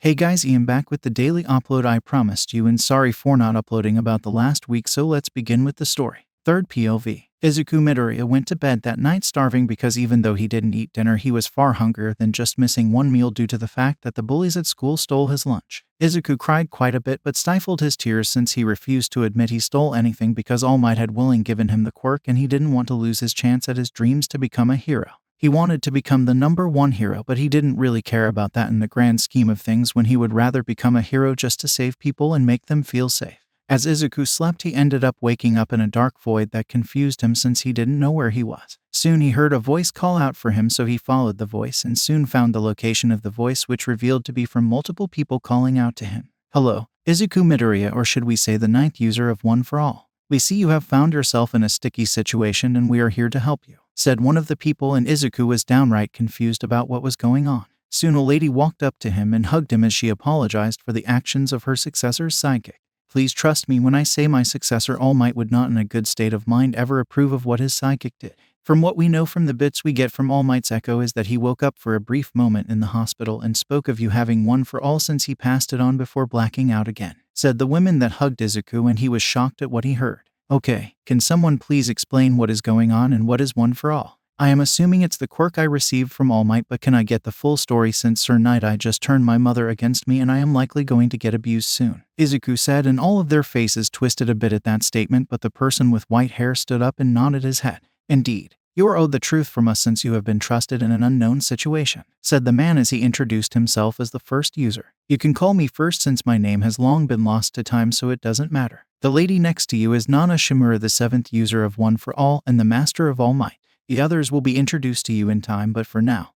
Hey guys, Ian back with the daily upload I promised you, and sorry for not uploading about the last week, so let's begin with the story. Third POV. Izuku Midoriya went to bed that night starving because even though he didn't eat dinner, he was far hungrier than just missing one meal due to the fact that the bullies at school stole his lunch. Izuku cried quite a bit but stifled his tears since he refused to admit he stole anything because All Might had willingly given him the quirk and he didn't want to lose his chance at his dreams to become a hero. He wanted to become the #1 hero, but he didn't really care about that in the grand scheme of things when he would rather become a hero just to save people and make them feel safe. As Izuku slept, he ended up waking up in a dark void that confused him since he didn't know where he was. Soon he heard a voice call out for him, so he followed the voice and soon found the location of the voice, which revealed to be from multiple people calling out to him. Hello, Izuku Midoriya, or should we say the 9th user of One for All. We see you have found yourself in a sticky situation and we are here to help you, said one of the people, and Izuku was downright confused about what was going on. Soon a lady walked up to him and hugged him as she apologized for the actions of her successor's sidekick. Please trust me when I say my successor All Might would not in a good state of mind ever approve of what his sidekick did. From what we know from the bits we get from All Might's echo is that he woke up for a brief moment in the hospital and spoke of you having one for all since he passed it on before blacking out again, said the women that hugged Izuku, and he was shocked at what he heard. Okay, can someone please explain what is going on and what is One for All? I am assuming it's the quirk I received from All Might, but can I get the full story since Sir Night I just turned my mother against me and I am likely going to get abused soon, Izuku said, and all of their faces twisted a bit at that statement, but the person with white hair stood up and nodded his head. Indeed. You are owed the truth from us since you have been trusted in an unknown situation, said the man as he introduced himself as the first user. You can call me first since my name has long been lost to time, so it doesn't matter. The lady next to you is Nana Shimura, the 7th user of One for All and the master of All Might. The others will be introduced to you in time, but for now,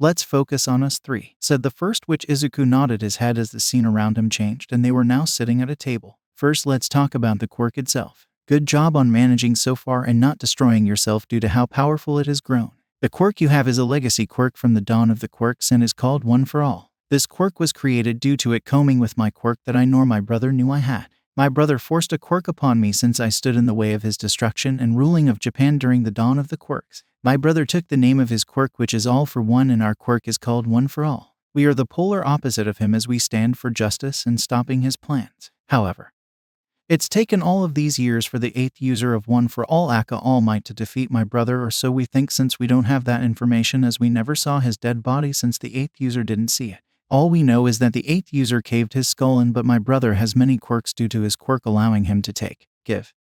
let's focus on us three, said the first, which Izuku nodded his head as the scene around him changed and they were now sitting at a table. First, let's talk about the quirk itself. Good job on managing so far and not destroying yourself due to how powerful it has grown. The quirk you have is a legacy quirk from the dawn of the quirks and is called One for All. This quirk was created due to it combing with my quirk that I nor my brother knew I had. My brother forced a quirk upon me since I stood in the way of his destruction and ruling of Japan during the dawn of the quirks. My brother took the name of his quirk, which is All for One, and our quirk is called One for All. We are the polar opposite of him as we stand for justice and stopping his plans. However, it's taken all of these years for the 8th user of One for All, aka All Might, to defeat my brother, or so we think, since we don't have that information as we never saw his dead body since the 8th user didn't see it. All we know is that the 8th user caved his skull in, but my brother has many quirks due to his quirk allowing him to take, give,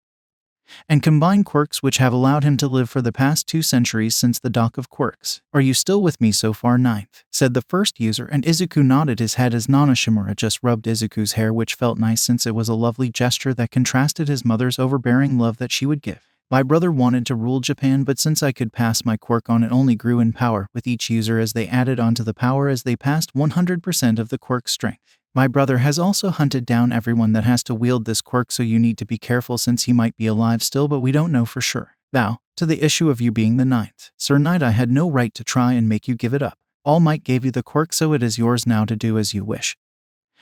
and combine quirks, which have allowed him to live for the past 2 centuries since the dock of quirks. Are you still with me so far, 9th? Said the first user, and Izuku nodded his head as Nana Shimura just rubbed Izuku's hair, which felt nice since it was a lovely gesture that contrasted his mother's overbearing love that she would give. My brother wanted to rule Japan, but since I could pass my quirk on, it only grew in power with each user as they added onto the power as they passed 100% of the quirk's strength. My brother has also hunted down everyone that has to wield this quirk, so you need to be careful since he might be alive still, but we don't know for sure. Now, to the issue of you being the 9th. Sir Night I had no right to try and make you give it up. All Might gave you the quirk, so it is yours now to do as you wish.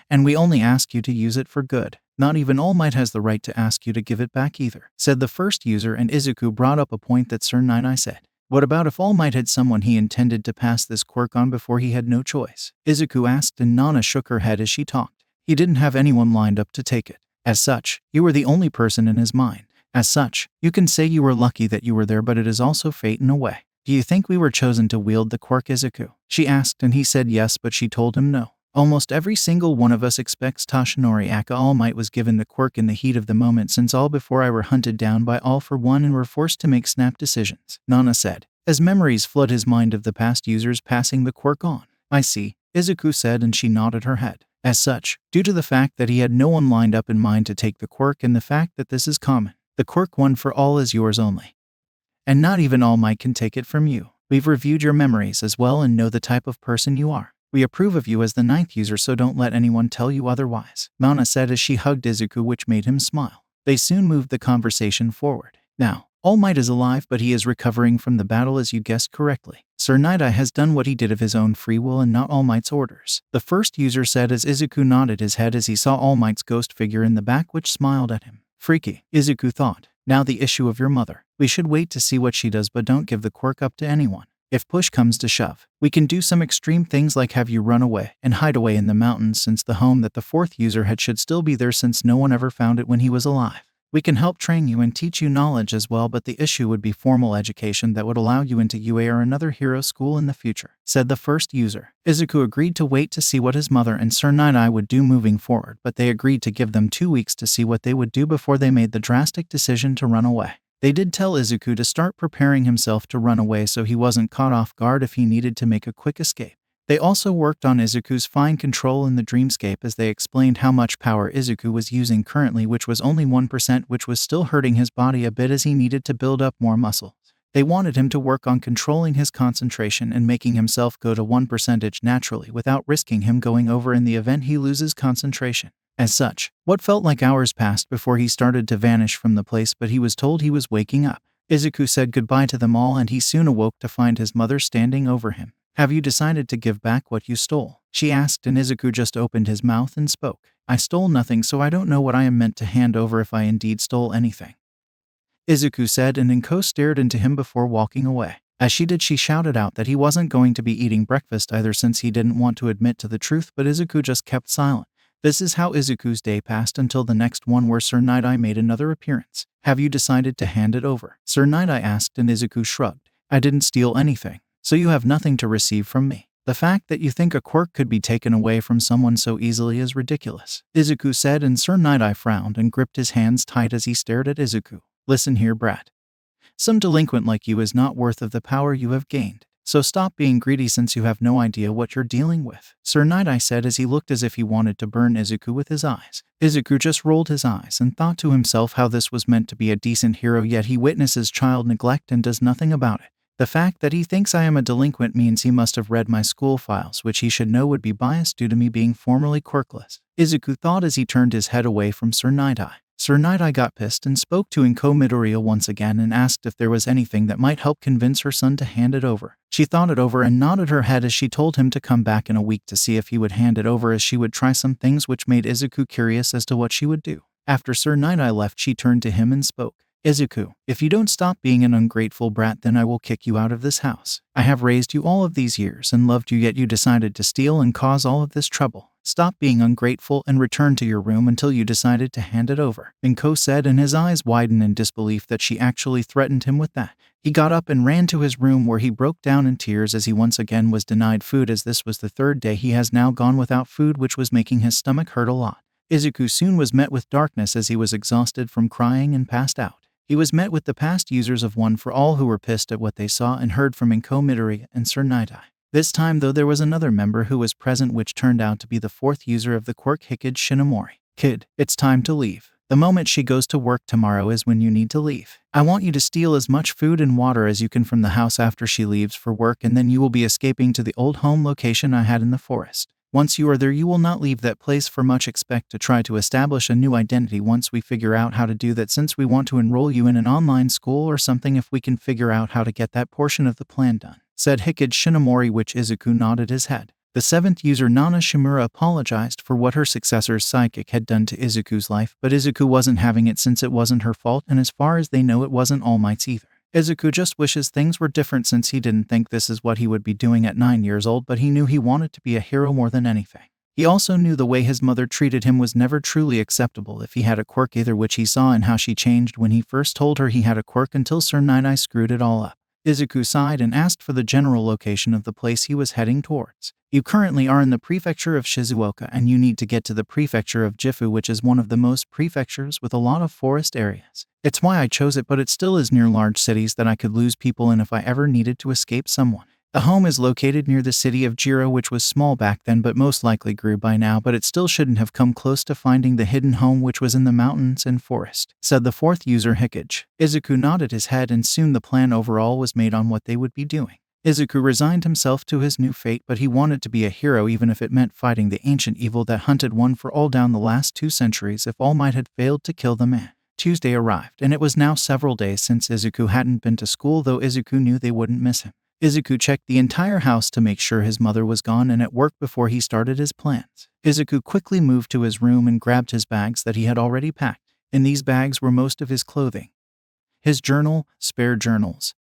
And we only ask you to use it for good. Not even All Might has the right to ask you to give it back either, said the first user, and Izuku brought up a point that Sir Night I said. What about if All Might had someone he intended to pass this quirk on before he had no choice? Izuku asked, and Nana shook her head as she talked. He didn't have anyone lined up to take it. As such, you were the only person in his mind. As such, you can say you were lucky that you were there, but it is also fate in a way. Do you think we were chosen to wield the quirk, Izuku? She asked, and he said yes, but she told him no. Almost every single one of us expects Toshinori aka All Might was given the quirk in the heat of the moment, since all before I were hunted down by All for One and were forced to make snap decisions, Nana said, as memories flood his mind of the past users passing the quirk on. I see, Izuku said, and she nodded her head. As such, due to the fact that he had no one lined up in mind to take the quirk and the fact that this is common, the quirk One for All is yours only. And not even All Might can take it from you. We've reviewed your memories as well and know the type of person you are. We approve of you as the 9th user, so don't let anyone tell you otherwise, Nana said as she hugged Izuku, which made him smile. They soon moved the conversation forward. Now, All Might is alive, but he is recovering from the battle, as you guessed correctly. Sir Night I has done what he did of his own free will and not All Might's orders, the first user said as Izuku nodded his head as he saw All Might's ghost figure in the back, which smiled at him. Freaky, Izuku thought. Now the issue of your mother. We should wait to see what she does, but don't give the quirk up to anyone. If push comes to shove, we can do some extreme things like have you run away and hide away in the mountains, since the home that the fourth user had should still be there since no one ever found it when he was alive. We can help train you and teach you knowledge as well, but the issue would be formal education that would allow you into UA or another hero school in the future, said the first user. Izuku agreed to wait to see what his mother and Sir Night-Eye would do moving forward, but they agreed to give them 2 weeks to see what they would do before they made the drastic decision to run away. They did tell Izuku to start preparing himself to run away so he wasn't caught off guard if he needed to make a quick escape. They also worked on Izuku's fine control in the dreamscape as they explained how much power Izuku was using currently, which was only 1%, which was still hurting his body a bit as he needed to build up more muscle. They wanted him to work on controlling his concentration and making himself go to 1% naturally without risking him going over in the event he loses concentration. As such, what felt like hours passed before he started to vanish from the place, but he was told he was waking up. Izuku said goodbye to them all and he soon awoke to find his mother standing over him. Have you decided to give back what you stole? She asked, and Izuku just opened his mouth and spoke. I stole nothing, so I don't know what I am meant to hand over if I indeed stole anything, Izuku said, and Inko stared into him before walking away. As she did, she shouted out that he wasn't going to be eating breakfast either, since he didn't want to admit to the truth, but Izuku just kept silent. This is how Izuku's day passed until the next one, where Sir Night-Eye made another appearance. Have you decided to hand it over? Sir Night-Eye asked, and Izuku shrugged. I didn't steal anything, so you have nothing to receive from me. The fact that you think a quirk could be taken away from someone so easily is ridiculous, Izuku said, and Sir Night-Eye frowned and gripped his hands tight as he stared at Izuku. Listen here, brat. Some delinquent like you is not worth of the power you have gained. So stop being greedy, since you have no idea what you're dealing with, Sir Night-Eye said as he looked as if he wanted to burn Izuku with his eyes. Izuku just rolled his eyes and thought to himself how this was meant to be a decent hero, yet he witnesses child neglect and does nothing about it. The fact that he thinks I am a delinquent means he must have read my school files, which he should know would be biased due to me being formerly quirkless, Izuku thought as he turned his head away from Sir Night-Eye. Sir Night-Eye got pissed and spoke to Inko Midoriya once again and asked if there was anything that might help convince her son to hand it over. She thought it over and nodded her head as she told him to come back in a week to see if he would hand it over, as she would try some things, which made Izuku curious as to what she would do. After Sir Night-Eye left, she turned to him and spoke. Izuku, if you don't stop being an ungrateful brat, then I will kick you out of this house. I have raised you all of these years and loved you, yet you decided to steal and cause all of this trouble. Stop being ungrateful and return to your room until you decided to hand it over, Inko said, and his eyes widened in disbelief that she actually threatened him with that. He got up and ran to his room, where he broke down in tears as he once again was denied food, as this was the third day he has now gone without food, which was making his stomach hurt a lot. Izuku soon was met with darkness as he was exhausted from crying and passed out. He was met with the past users of One for All, who were pissed at what they saw and heard from Inko Midoriya and Sir Night-Eye. This time, though, there was another member who was present, which turned out to be the fourth user of the quirk, Hikage Shinomori. Kid, it's time to leave. The moment she goes to work tomorrow is when you need to leave. I want you to steal as much food and water as you can from the house after she leaves for work, and then you will be escaping to the old home location I had in the forest. Once you are there, you will not leave that place for much. Expect to try to establish a new identity once we figure out how to do that, since we want to enroll you in an online school or something if we can figure out how to get that portion of the plan done, said Hikage Shinomori, which Izuku nodded his head. The seventh user, Nana Shimura, apologized for what her successor's psychic had done to Izuku's life, but Izuku wasn't having it since it wasn't her fault, and as far as they know, it wasn't All Might's either. Izuku just wishes things were different, since he didn't think this is what he would be doing at 9 years old, but he knew he wanted to be a hero more than anything. He also knew the way his mother treated him was never truly acceptable if he had a quirk either, which he saw in how she changed when he first told her he had a quirk until Sir Night-Eye screwed it all up. Izuku sighed and asked for the general location of the place he was heading towards. You currently are in the prefecture of Shizuoka, and you need to get to the prefecture of Gifu, which is one of the most prefectures with a lot of forest areas. It's why I chose it, but it still is near large cities that I could lose people in if I ever needed to escape someone. The home is located near the city of Jiro, which was small back then but most likely grew by now, but it still shouldn't have come close to finding the hidden home, which was in the mountains and forest, said the fourth user, Hikage. Izuku nodded his head, and soon the plan overall was made on what they would be doing. Izuku resigned himself to his new fate, but he wanted to be a hero even if it meant fighting the ancient evil that hunted One for All down the last 2 centuries if All Might had failed to kill the man. Tuesday arrived, and it was now several days since Izuku hadn't been to school, though Izuku knew they wouldn't miss him. Izuku checked the entire house to make sure his mother was gone and at work before he started his plans. Izuku quickly moved to his room and grabbed his bags that he had already packed. In these bags were most of his clothing, his journal, spare journals,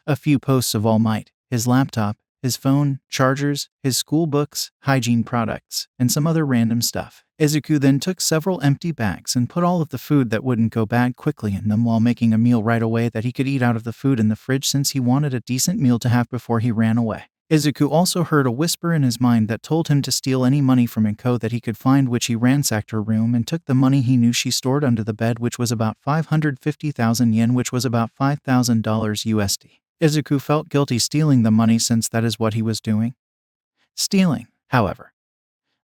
a few posts of All Might, his laptop, his phone, chargers, his school books, hygiene products, and some other random stuff. Izuku then took several empty bags and put all of the food that wouldn't go bad quickly in them while making a meal right away that he could eat out of the food in the fridge since he wanted a decent meal to have before he ran away. Izuku also heard a whisper in his mind that told him to steal any money from Inko that he could find, which he ransacked her room and took the money he knew she stored under the bed, which was about 550,000 yen, which was about $5,000 USD. Izuku felt guilty stealing the money since that is what he was doing. Stealing, however.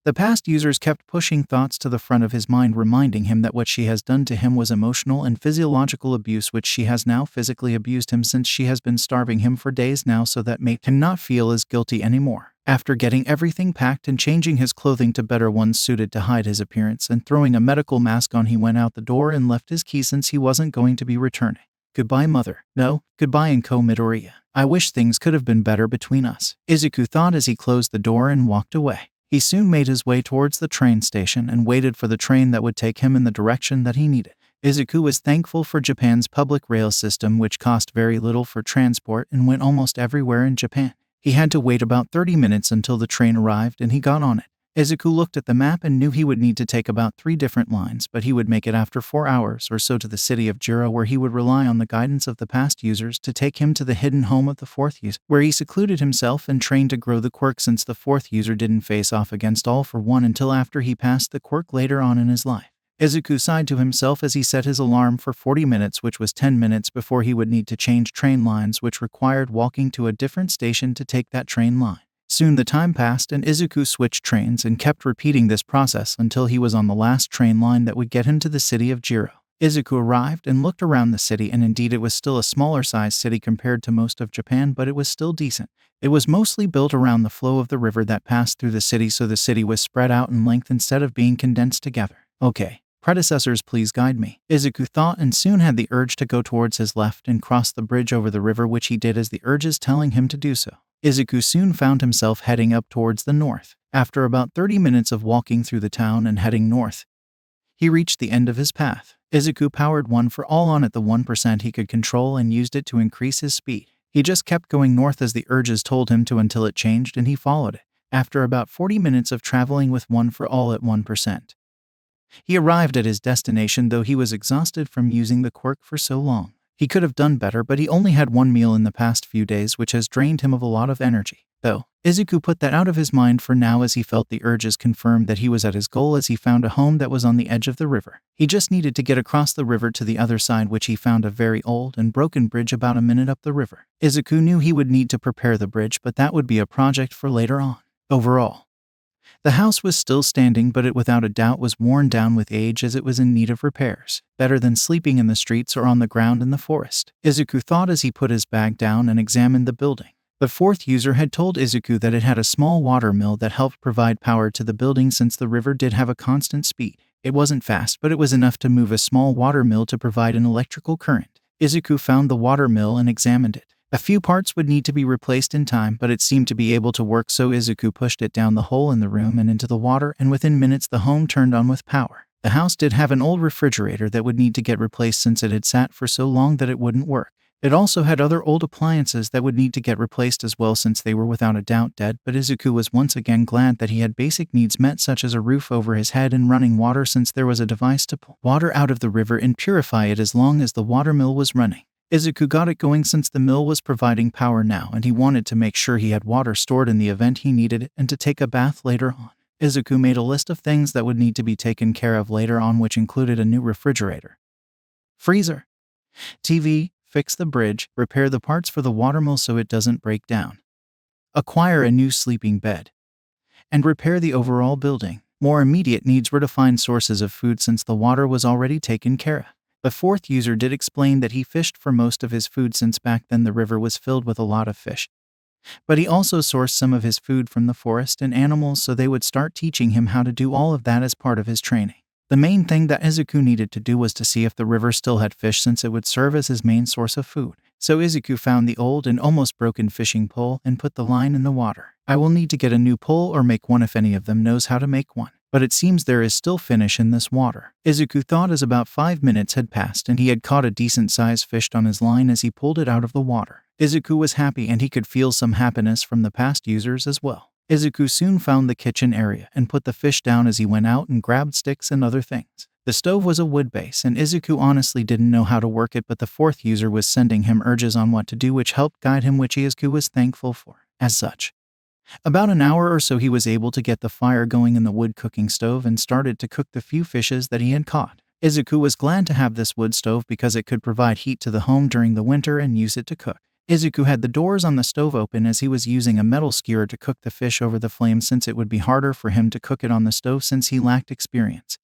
The past users kept pushing thoughts to the front of his mind, reminding him that what she has done to him was emotional and physiological abuse, which she has now physically abused him since she has been starving him for days now, so that made him not feel as guilty anymore. After getting everything packed and changing his clothing to better ones suited to hide his appearance and throwing a medical mask on, he went out the door and left his key since he wasn't going to be returning. Goodbye, mother. No, goodbye, Inko Midoriya. I wish things could have been better between us, Izuku thought as he closed the door and walked away. He soon made his way towards the train station and waited for the train that would take him in the direction that he needed. Izuku was thankful for Japan's public rail system, which cost very little for transport and went almost everywhere in Japan. He had to wait about 30 minutes until the train arrived and he got on it. Izuku looked at the map and knew he would need to take about 3 different lines, but he would make it after 4 hours or so to the city of Jiro, where he would rely on the guidance of the past users to take him to the hidden home of the 4th user, where he secluded himself and trained to grow the quirk, since the 4th user didn't face off against All for One until after he passed the quirk later on in his life. Izuku sighed to himself as he set his alarm for 40 minutes, which was 10 minutes before he would need to change train lines, which required walking to a different station to take that train line. Soon the time passed and Izuku switched trains and kept repeating this process until he was on the last train line that would get him to the city of Jiro. Izuku arrived and looked around the city, and indeed it was still a smaller sized city compared to most of Japan, but it was still decent. It was mostly built around the flow of the river that passed through the city, so the city was spread out in length instead of being condensed together. Okay, predecessors, please guide me, Izuku thought, and soon had the urge to go towards his left and cross the bridge over the river, which he did as the urges telling him to do so. Izuku soon found himself heading up towards the north. After about 30 minutes of walking through the town and heading north, he reached the end of his path. Izuku powered 1 for all on at the 1% he could control and used it to increase his speed. He just kept going north as the urges told him to until it changed, and he followed it. After about 40 minutes of traveling with 1 for all at 1%, he arrived at his destination, though he was exhausted from using the quirk for so long. He could have done better, but he only had 1 meal in the past few days, which has drained him of a lot of energy. Though, Izuku put that out of his mind for now as he felt the urges confirmed that he was at his goal, as he found a home that was on the edge of the river. He just needed to get across the river to the other side, which he found a very old and broken bridge about a minute up the river. Izuku knew he would need to prepare the bridge, but that would be a project for later on. Overall, the house was still standing, but it without a doubt was worn down with age, as it was in need of repairs. Better than sleeping in the streets or on the ground in the forest, Izuku thought as he put his bag down and examined the building. The 4th user had told Izuku that it had a small water mill that helped provide power to the building, since the river did have a constant speed. It wasn't fast, but it was enough to move a small water mill to provide an electrical current. Izuku found the water mill and examined it. A few parts would need to be replaced in time, but it seemed to be able to work, so Izuku pushed it down the hole in the room and into the water, and within minutes the home turned on with power. The house did have an old refrigerator that would need to get replaced since it had sat for so long that it wouldn't work. It also had other old appliances that would need to get replaced as well, since they were without a doubt dead, but Izuku was once again glad that he had basic needs met, such as a roof over his head and running water, since there was a device to pull water out of the river and purify it as long as the water mill was running. Izuku got it going since the mill was providing power now, and he wanted to make sure he had water stored in the event he needed it and to take a bath later on. Izuku made a list of things that would need to be taken care of later on, which included a new refrigerator, freezer, TV, fix the bridge, repair the parts for the watermill so it doesn't break down, acquire a new sleeping bed, and repair the overall building. More immediate needs were to find sources of food since the water was already taken care of. The 4th user did explain that he fished for most of his food, since back then the river was filled with a lot of fish. But he also sourced some of his food from the forest and animals, so they would start teaching him how to do all of that as part of his training. The main thing that Izuku needed to do was to see if the river still had fish, since it would serve as his main source of food. So Izuku found the old and almost broken fishing pole and put the line in the water. I will need to get a new pole or make one if any of them knows how to make one, but it seems there is still finish in this water. Izuku thought as about 5 minutes had passed and he had caught a decent-sized fish on his line as he pulled it out of the water. Izuku was happy and he could feel some happiness from the past users as well. Izuku soon found the kitchen area and put the fish down as he went out and grabbed sticks and other things. The stove was a wood base and Izuku honestly didn't know how to work it, but the fourth user was sending him urges on what to do, which helped guide him, which Izuku was thankful for. As such, about an hour or so he was able to get the fire going in the wood cooking stove and started to cook the few fishes that he had caught. Izuku was glad to have this wood stove because it could provide heat to the home during the winter and use it to cook. Izuku had the doors on the stove open as he was using a metal skewer to cook the fish over the flame, since it would be harder for him to cook it on the stove since he lacked experience.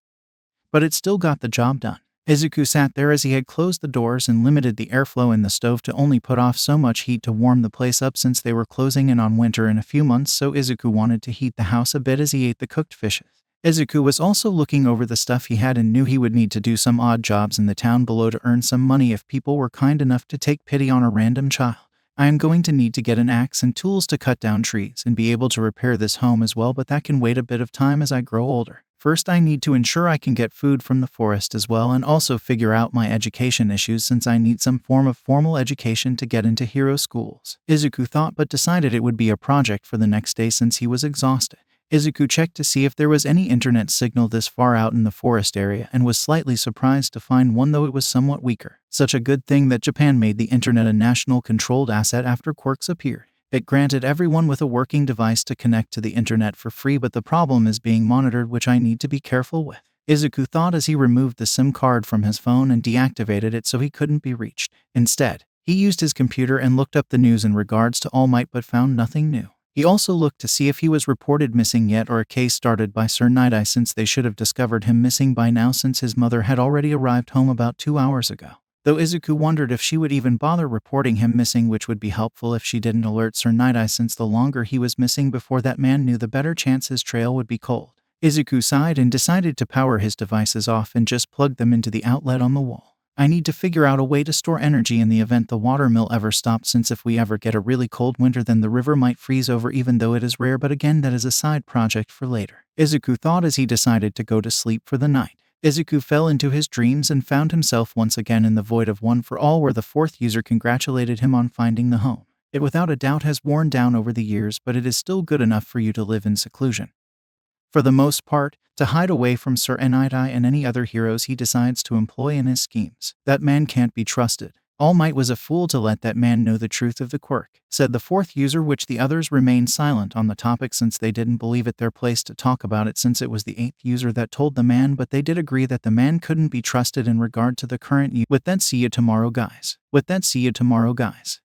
But it still got the job done. Izuku sat there as he had closed the doors and limited the airflow in the stove to only put off so much heat to warm the place up, since they were closing in on winter in a few months, so Izuku wanted to heat the house a bit as he ate the cooked fishes. Izuku was also looking over the stuff he had and knew he would need to do some odd jobs in the town below to earn some money if people were kind enough to take pity on a random child. I am going to need to get an axe and tools to cut down trees and be able to repair this home as well, but that can wait a bit of time as I grow older. First, I need to ensure I can get food from the forest as well, and also figure out my education issues, since I need some form of formal education to get into hero schools. Izuku thought, but decided it would be a project for the next day since he was exhausted. Izuku checked to see if there was any internet signal this far out in the forest area and was slightly surprised to find one, though it was somewhat weaker. Such a good thing that Japan made the internet a national controlled asset after quirks appeared. It granted everyone with a working device to connect to the internet for free, but the problem is being monitored, which I need to be careful with. Izuku thought as he removed the SIM card from his phone and deactivated it so he couldn't be reached. Instead, he used his computer and looked up the news in regards to All Might, but found nothing new. He also looked to see if he was reported missing yet or a case started by Sir Night-Eye, since they should have discovered him missing by now, since his mother had already arrived home about 2 hours ago. Though Izuku wondered if she would even bother reporting him missing, which would be helpful if she didn't alert Sir Night-Eye, since the longer he was missing before that man knew, the better chance his trail would be cold. Izuku sighed and decided to power his devices off and just plug them into the outlet on the wall. I need to figure out a way to store energy in the event the water mill ever stopped, since if we ever get a really cold winter then the river might freeze over, even though it is rare, but again that is a side project for later. Izuku thought as he decided to go to sleep for the night. Izuku fell into his dreams and found himself once again in the void of One for All, where the fourth user congratulated him on finding the home. It without a doubt has worn down over the years, but it is still good enough for you to live in seclusion. For the most part, to hide away from Sir Night-Eye and any other heroes he decides to employ in his schemes. That man can't be trusted. All Might was a fool to let that man know the truth of the quirk, said the fourth user, which the others remained silent on the topic since they didn't believe it their place to talk about it, since it was the eighth user that told the man, but they did agree that the man couldn't be trusted in regard to the current With that, see you tomorrow, guys.